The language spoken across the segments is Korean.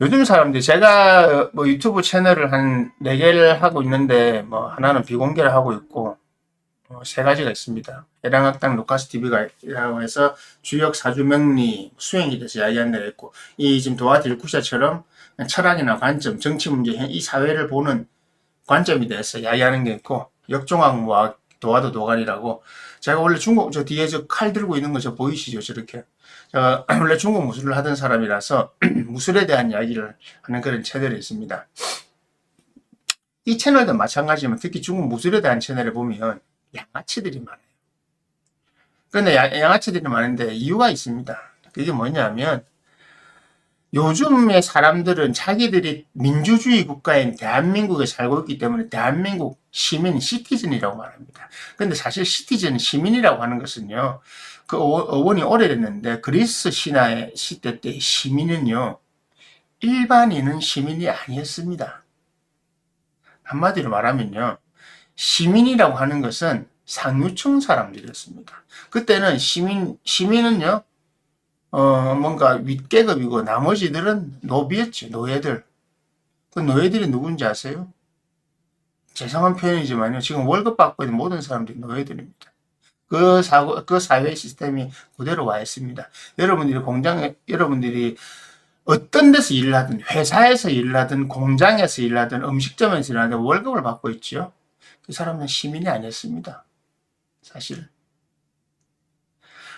요즘 사람들이 제가 뭐 유튜브 채널을 한 4개를 하고 있는데 뭐 하나는 비공개를 하고 있고 세 가지가 있습니다. 해당학당 루카스 TV가라고 해서 주역 사주 명리 수행에 대해서 이야기하는 데가 있고 이 지금 도화 딜쿠샤처럼 철학이나 관점, 정치 문제, 이 사회를 보는 관점에 대해서 이야기하는 게 있고 역종학무와 도화도 도관이라고 제가 원래 중국 저 뒤에 저 칼 들고 있는 거 저 보이시죠? 저렇게 제가 원래 중국 무술을 하던 사람이라서 무술에 대한 이야기를 하는 그런 채널이 있습니다. 이 채널도 마찬가지지만 특히 중국 무술에 대한 채널을 보면 양아치들이 많아요. 그런데 양아치들이 많은데 이유가 있습니다. 그게 뭐냐면 요즘의 사람들은 자기들이 민주주의 국가인 대한민국에 살고 있기 때문에 대한민국 시민, 시티즌이라고 말합니다. 근데 사실 시티즌, 시민이라고 하는 것은요, 그 어원이 오래됐는데 그리스 신화의 시대 때 시민은요, 일반인은 시민이 아니었습니다. 한마디로 말하면요, 시민이라고 하는 것은 상류층 사람들이었습니다. 그때는 시민은요, 뭔가 윗계급이고 나머지들은 노비였죠. 노예들. 그 노예들이 누군지 아세요? 죄송한 표현이지만요. 지금 월급 받고 있는 모든 사람들이 노예들입니다. 그 사회 시스템이 그대로 와 있습니다. 여러분들이 어떤 데서 일을 하든, 회사에서 일을 하든, 공장에서 일을 하든, 음식점에서 일을 하든 월급을 받고 있죠. 그 사람은 시민이 아니었습니다. 사실.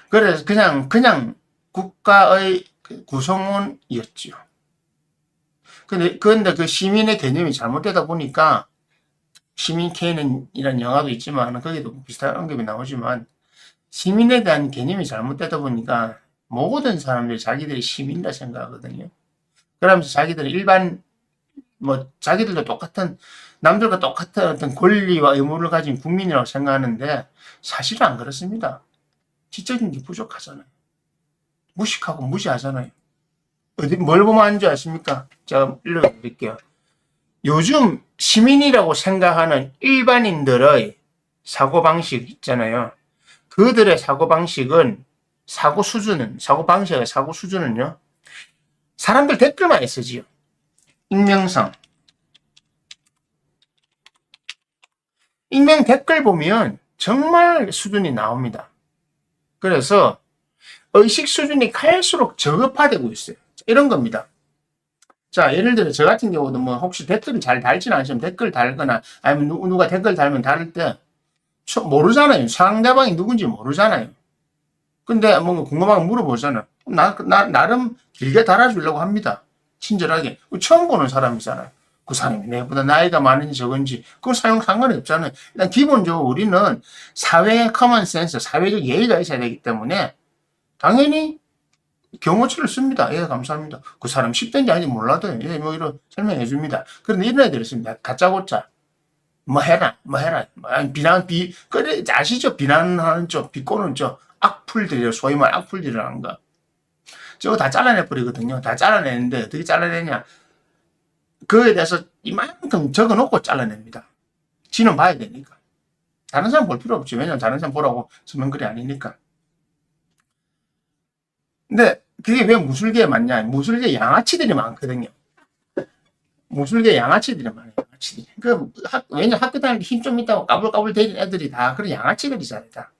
그래서 그냥 국가의 구성원이었죠. 그런데 그 시민의 개념이 잘못되다 보니까 시민 케인이라는 영화도 있지만 거기도 비슷한 언급이 나오지만 시민에 대한 개념이 잘못되다 보니까 모든 사람들이 자기들이 시민이라 생각하거든요. 그러면서 자기들은 자기들도 똑같은 남들과 똑같은 어떤 권리와 의무를 가진 국민이라고 생각하는데 사실은 안 그렇습니다. 지적인 게 부족하잖아요. 무식하고 무시하잖아요. 뭘 보면 안 줄 아십니까? 제가 읽어드릴게요. 요즘 시민이라고 생각하는 일반인들의 사고방식 있잖아요. 그들의 사고방식은 사고 수준은요. 사람들 댓글만 쓰지요. 익명 댓글 보면 정말 수준이 나옵니다. 그래서 의식 수준이 갈수록 저급화되고 있어요. 이런 겁니다. 자, 예를 들어 저 같은 경우도 뭐 혹시 댓글을 잘 달지는 않으시면 댓글 달거나 아니면 누가 댓글 달면 다를 때 모르잖아요. 상대방이 누군지 모르잖아요. 근데 뭔가 궁금하면 물어보잖아요. 나름 길게 달아주려고 합니다. 친절하게. 처음 보는 사람이잖아요. 그 사람이 내보다 나이가 많은지 적은지 그건 상관이 없잖아요. 일단 기본적으로 우리는 사회의 커먼 센스, 사회적 예의가 있어야 되기 때문에 당연히 경호처를 씁니다. 예, 감사합니다. 그 사람 10대인지 아닌지 몰라도 예, 뭐 이런 설명해 줍니다. 그런데 이런 애들이 있습니다. 다짜고짜 뭐 해라. 그래, 아시죠? 비난하는 쪽, 비꼬는 쪽, 악플들이요. 소위 말 악플들이라는 거. 저거 다 잘라내버리거든요. 다 잘라내는데 어떻게 잘라내냐. 그에 대해서 이만큼 적어놓고 잘라냅니다. 지는 봐야 되니까. 다른 사람 볼 필요 없지. 왜냐면 다른 사람 보라고 쓰는 글이 아니니까. 근데 그게 왜 무술계에 맞냐. 무술계 양아치들이 많거든요. 무술계 양아치들이 많아요. 양아치들이. 왜냐 학교 다닐 때 힘 좀 있다고 까불까불 대는 애들이 다 그런 양아치들이잖아요. 다.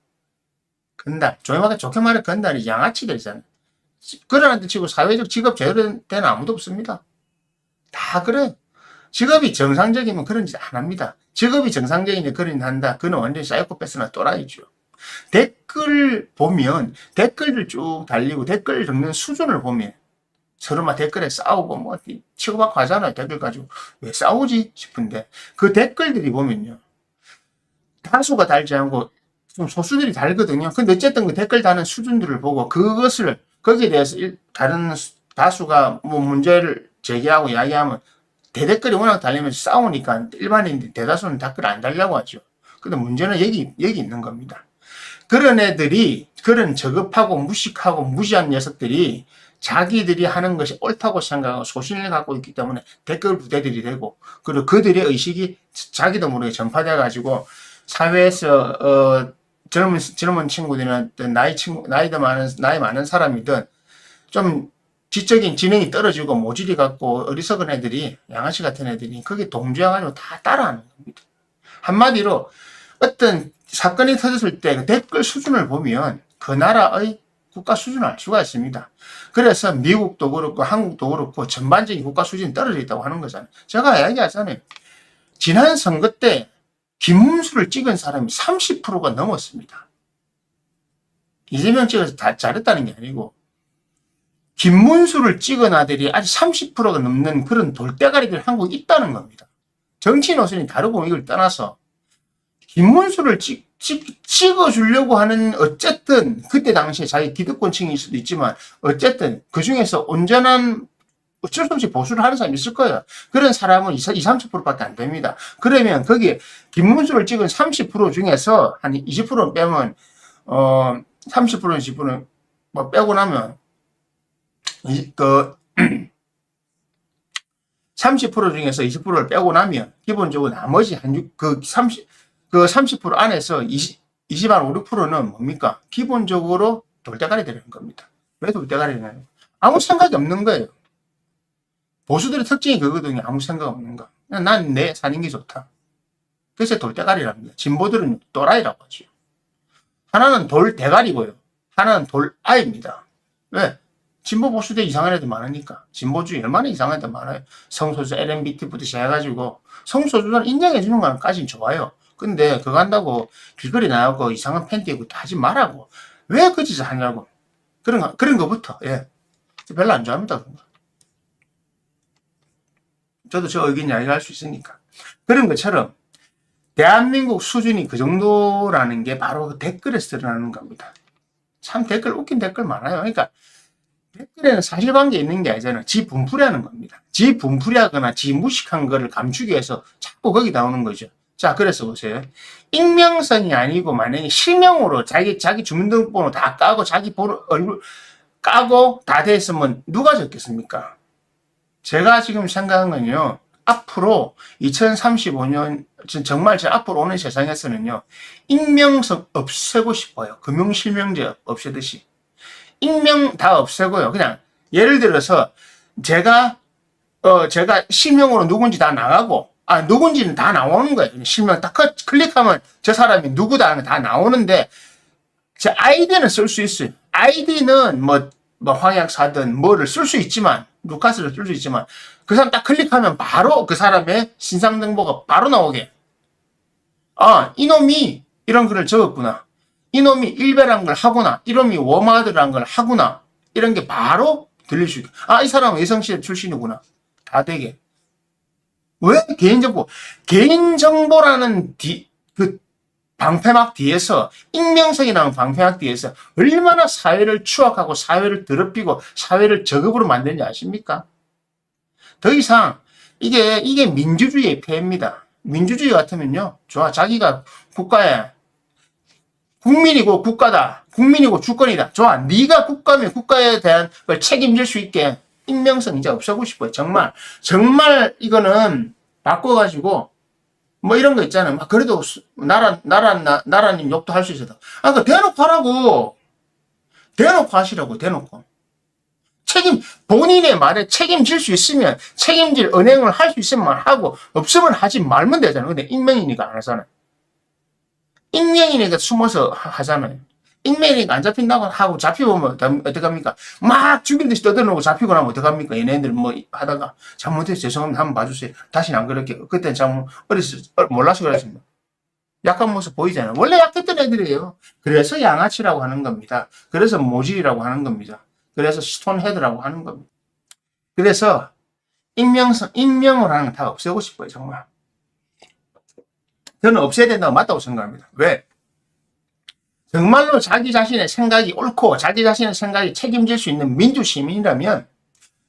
건달. 좋게 말해 건달이 양아치들이잖아요. 그러는데 치고 사회적 직업 제대로 된 아무도 없습니다. 다 그래. 직업이 정상적이면 그런 짓 안 합니다. 직업이 정상적인데 그런 짓 한다. 그는 완전히 사이코패스나 또라이죠. 댓글 보면 댓글을 쭉 달리고 댓글 읽는 수준을 보면 서로 막 댓글에 싸우고 뭐 치고받고 하잖아요. 댓글 가지고 왜 싸우지 싶은데 그 댓글들이 보면요. 다수가 달지 않고 좀 소수들이 달거든요. 근데 어쨌든 그 댓글 다는 수준들을 보고 그것을 거기에 대해서 다른 다수가 뭐 문제를 제기하고 이야기하면 대댓글이 워낙 달리면서 싸우니까 일반인들 대다수는 댓글 안 달려고 하죠. 근데 문제는 여기 있는 겁니다. 그런 애들이 그런 저급하고 무식하고 무시한 녀석들이 자기들이 하는 것이 옳다고 생각하고 소신을 갖고 있기 때문에 댓글 부대들이 되고 그리고 그들의 의식이 자기도 모르게 전파돼 가지고 사회에서 젊은 친구들이나 나이 많은 사람이든 좀 지적인 지능이 떨어지고 모질이 갖고 어리석은 애들이, 양아치 같은 애들이 거기에 동조해가지고 다 따라하는 겁니다. 한마디로 어떤 사건이 터졌을 때 그 댓글 수준을 보면 그 나라의 국가 수준을 알 수가 있습니다. 그래서 미국도 그렇고 한국도 그렇고 전반적인 국가 수준이 떨어져 있다고 하는 거잖아요. 제가 이야기하잖아요. 지난 선거 때 김문수를 찍은 사람이 30%가 넘었습니다. 이재명 찍어서 다 잘했다는 게 아니고 김문수를 찍은 아들이 아직 30%가 넘는 그런 돌대가리들 한국에 있다는 겁니다. 정치 노선이 다르고 이걸 떠나서 김문수를 찍어주려고 하는, 어쨌든 그때 당시에 자기 기득권층일 수도 있지만 어쨌든 그중에서 온전한 어쩔 수 없이 보수를 하는 사람이 있을 거예요. 그런 사람은 20, 30%밖에 안 됩니다. 그러면 거기에 김문수를 찍은 30% 중에서 한 20%는 빼면 30%는 20%는 뭐 빼고 나면 그 30% 중에서 20%를 빼고 나면 기본적으로 나머지 한 30% 안에서 20한 5, 6%는 뭡니까? 기본적으로 돌대가리 되는 겁니다. 왜 돌대가리냐면 아무 생각이 없는 거예요. 보수들의 특징이 그거거든요. 아무 생각 없는 거. 난 내 사는 게 좋다. 그래서 돌대가리랍니다. 진보들은 또라이라고 하죠. 하나는 돌대가리고요. 하나는 돌아입니다. 왜? 진보 보수대 이상한 애들 많으니까. 진보주의 얼마나 이상한 애들 많아요. 성소수 LMBT부터 시작해가지고 성소수자를 인정해주는 것까지는 좋아요. 근데 그거 한다고 길거리 나가고 이상한 팬티 입고 하지 말라고. 왜 그 짓을 하냐고. 그런 거부터. 예. 별로 안 좋아합니다. 그런 거. 저도 저 의견 이야기할 수 있으니까. 그런 것처럼 대한민국 수준이 그 정도라는 게 바로 그 댓글에서 드러나는 겁니다. 참 웃긴 댓글 많아요. 그러니까 댓글에는 사실관계 있는 게 아니잖아요. 지 분풀이하는 겁니다. 지 분풀이하거나 지 무식한 거를 감추기 위해서 자꾸 거기 나오는 거죠. 자, 그래서 보세요. 익명성이 아니고 만약에 실명으로 자기 주민등록번호 다 까고 자기 얼굴 까고 다 돼 있으면 누가 적겠습니까? 제가 지금 생각한 건요. 앞으로 2035년 정말 제 앞으로 오는 세상에서는요. 익명성 없애고 싶어요. 금융실명제 없애듯이. 익명 다 없애고요. 그냥 예를 들어서 제가 실명으로 누군지 다 나가고 누군지는 다 나오는 거예요. 실명 딱 클릭하면 저 사람이 누구다 다 나오는데 제 아이디는 쓸 수 있어요. 아이디는 뭐 황약사든 뭐를 쓸 수 있지만 루카스를 쓸 수 있지만 그 사람 딱 클릭하면 바로 그 사람의 신상 정보가 바로 나오게. 이놈이 이런 글을 적었구나. 이놈이 일베란 걸 하구나. 이놈이 워마드란 걸 하구나. 이런 게 바로 들릴 수 있게. 이 사람은 여성시대 출신이구나. 다 되게. 왜? 개인정보라는 그 방패막 뒤에서, 익명성이라는 방패막 뒤에서 얼마나 사회를 추악하고 사회를 더럽히고 사회를 저급으로 만드는지 아십니까? 더 이상 이게 민주주의의 폐해입니다. 민주주의 같으면요. 좋아. 자기가 국가에 국민이고 국가다. 국민이고 주권이다. 좋아. 네가 국가면 국가에 대한 걸 책임질 수 있게 익명성 이제 없애고 싶어요. 정말 이거는 바꿔가지고 뭐 이런 거 있잖아요. 그래도 나라님 욕도 할 수 있어도. 그 대놓고 하라고. 대놓고 하시라고. 대놓고. 본인의 말에 책임질 수 있으면 책임질 은행을 할 수 있으면 하고 없으면 하지 말면 되잖아요. 근데 익명이니까 안 하잖아요. 익명이니까 숨어서 하잖아요. 익명이니까 안 잡힌다고 하고 잡히면 어떡합니까? 막 죽일 듯이 떠들어놓고 잡히고 나면 어떡합니까? 얘네들 뭐 하다가 잘못해서 죄송합니다. 한번 봐주세요. 다시는 안 그럴게요. 그때는 몰라서 그랬습니다. 약한 모습 보이잖아요. 원래 약했던 애들이에요. 그래서 양아치라고 하는 겁니다. 그래서 모질이라고 하는 겁니다. 그래서 스톤헤드라고 하는 겁니다. 그래서 익명을 하는 거 다 없애고 싶어요. 정말. 저는 없애야 된다고 맞다고 생각합니다. 왜? 정말로 자기 자신의 생각이 옳고 자기 자신의 생각이 책임질 수 있는 민주시민이라면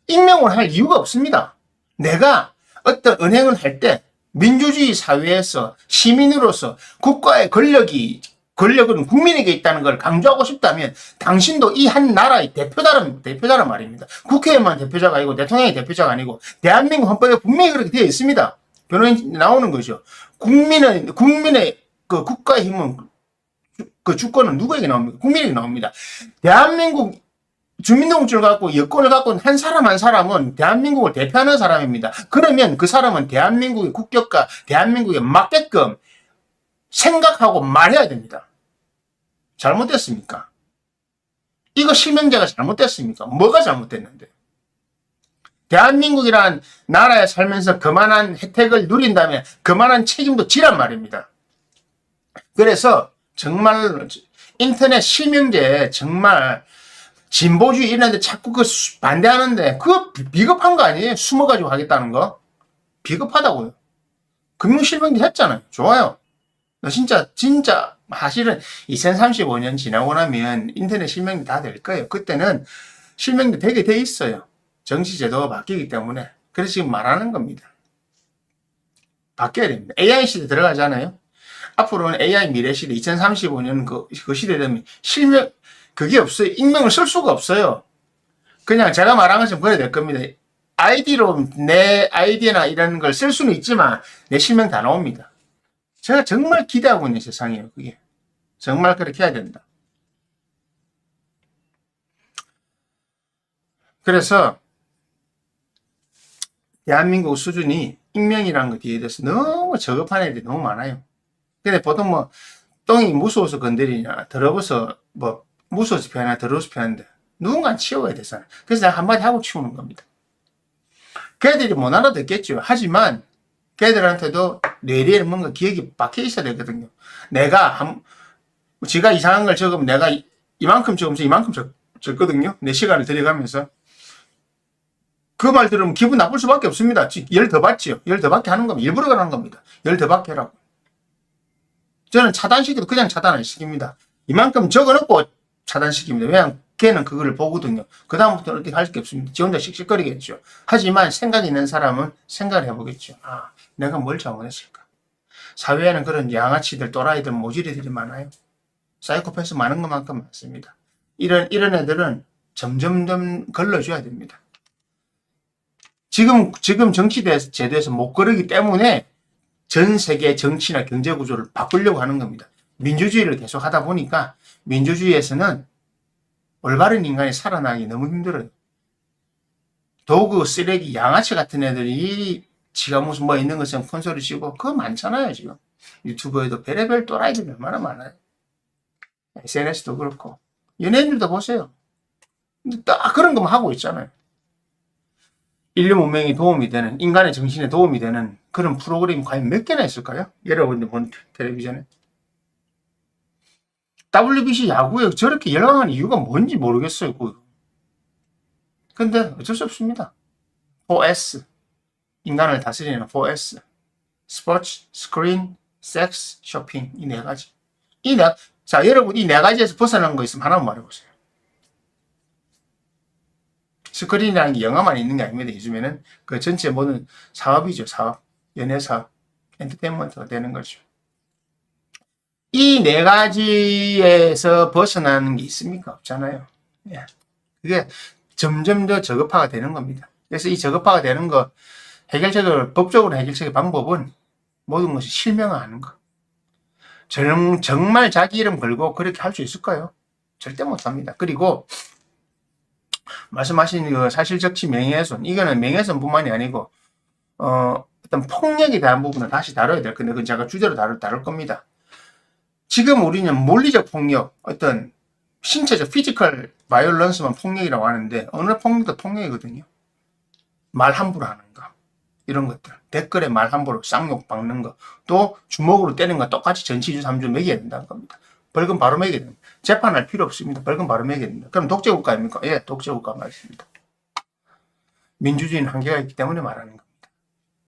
익명을 할 이유가 없습니다. 내가 어떤 은행을 할 때 민주주의 사회에서 시민으로서 국가의 권력은 국민에게 있다는 걸 강조하고 싶다면 당신도 이 한 나라의 대표자란 말입니다. 국회의원 대표자가 아니고 대통령이 대표자가 아니고 대한민국 헌법에 분명히 그렇게 되어 있습니다. 변호인 나오는 거죠. 국민의 그 국가의 힘은 그 주권은 누구에게 나옵니까? 국민에게 나옵니다. 대한민국 주민등록증을 갖고 여권을 갖고 한 사람 한 사람은 대한민국을 대표하는 사람입니다. 그러면 그 사람은 대한민국의 국격과 대한민국에 맞게끔 생각하고 말해야 됩니다. 잘못됐습니까? 이거 실명제가 잘못됐습니까? 뭐가 잘못됐는데? 대한민국이란 나라에 살면서 그만한 혜택을 누린다면 그만한 책임도 지란 말입니다. 그래서 정말 인터넷 실명제 정말 진보주의 이런 데 자꾸 그 반대하는데 그거 비겁한 거 아니에요? 숨어가지고 하겠다는 거? 비겁하다고요. 금융실명제 했잖아요. 좋아요. 진짜 사실은 2035년 지나고 나면 인터넷 실명제 다 될 거예요. 그때는 실명제 되게 돼 있어요. 정치제도가 바뀌기 때문에. 그래서 지금 말하는 겁니다. 바뀌어야 됩니다. AI 시대 들어가잖아요. 앞으로는 AI 미래 시대, 2035년 그 시대 되면 실명, 그게 없어요. 익명을 쓸 수가 없어요. 그냥 제가 말한 것처럼 그래야 될 겁니다. 아이디로 내 아이디나 이런 걸 쓸 수는 있지만 내 실명 다 나옵니다. 제가 정말 기대하고 있는 세상이에요. 그게. 정말 그렇게 해야 된다. 그래서 대한민국 수준이 익명이라는 것 뒤에 대해서 너무 저급한 애들이 너무 많아요. 근데 보통 뭐 똥이 무서워서 건드리냐, 더러워서 뭐 무서워서 피하냐, 더러워서 피하는데 누군가 치워야 되잖아요. 그래서 내가 한마디 하고 치우는 겁니다. 걔들이 못 알아듣겠죠. 하지만 걔들한테도 뇌리에 뭔가 기억이 박혀 있어야 되거든요. 지가 이상한 걸 적으면 내가 이만큼 적으면서 이만큼 적거든요. 내 시간을 들여가면서. 그 말 들으면 기분 나쁠 수밖에 없습니다. 열 더 받지요. 열 더 받게 하는 겁니다. 일부러 그러는 겁니다. 열 더 받게 하라고. 저는 차단시켜도 그냥 차단 안 시킵니다. 이만큼 적어놓고 차단시킵니다. 왜냐하면 걔는 그걸 보거든요. 그 다음부터는 어떻게 할 게 없습니다. 지 혼자 씩씩거리겠죠. 하지만 생각 있는 사람은 생각을 해보겠죠. 아, 내가 뭘 잘못했을까? 사회에는 그런 양아치들, 또라이들, 모질이들이 많아요. 사이코패스 많은 것만큼 많습니다. 이런 애들은 점점점 걸러줘야 됩니다. 지금 정치 제도에서 못 거르기 때문에 전 세계 정치나 경제 구조를 바꾸려고 하는 겁니다. 민주주의를 계속 하다 보니까 민주주의에서는 올바른 인간이 살아나기 너무 힘들어요. 도구, 쓰레기, 양아치 같은 애들이 지가 무슨 뭐 있는 것처럼 큰 소리 치고 그거 많잖아요. 지금 유튜브에도 별의별 또라이들이 얼마나 많아요. SNS도 그렇고 연예인들도 보세요. 딱 그런 것만 하고 있잖아요. 인류 문명에 도움이 되는, 인간의 정신에 도움이 되는 그런 프로그램이 과연 몇 개나 있을까요? 여러분들 본 텔레비전에. WBC 야구에 저렇게 열광하는 이유가 뭔지 모르겠어요. 근데 어쩔 수 없습니다. 4S. 인간을 다스리는 4S. 스포츠, 스크린, 섹스, 쇼핑. 이 네 가지. 자, 여러분 이 네 가지에서 벗어난 거 있으면 하나만 말해보세요. 스크린이라는 게 영화만 있는 게 아닙니다. 요즘에는 그 전체 모든 사업이죠. 사업, 연예 사업, 엔터테인먼트가 되는 거죠. 이 네 가지에서 벗어나는 게 있습니까? 없잖아요. 예. 그게 점점 더 저급화가 되는 겁니다. 그래서 이 저급화가 되는 거 법적으로 해결책의 방법은 모든 것이 실명화하는 거. 정말 자기 이름 걸고 그렇게 할 수 있을까요? 절대 못합니다. 그리고 말씀하신 그 사실적시 명예훼손, 이거는 명예훼손뿐만이 아니고 어떤 폭력에 대한 부분을 다시 다뤄야 될 건데 그건 제가 주제로 다룰 겁니다. 지금 우리는 물리적 폭력, 어떤 신체적 피지컬 바이올런스만 폭력이라고 하는데 어느 폭력도 폭력이거든요. 말 함부로 하는 거, 이런 것들, 댓글에 말 함부로 쌍욕 박는 거, 또 주먹으로 때리는 거 똑같이 전치 2주 3주 매겨야 된다는 겁니다. 벌금 바로 매겨야 됩니다. 재판할 필요 없습니다. 벌금 바로 매겨야 됩니다. 그럼 독재국가입니까? 예, 독재국가 맞습니다. 민주주의는 한계가 있기 때문에 말하는 겁니다.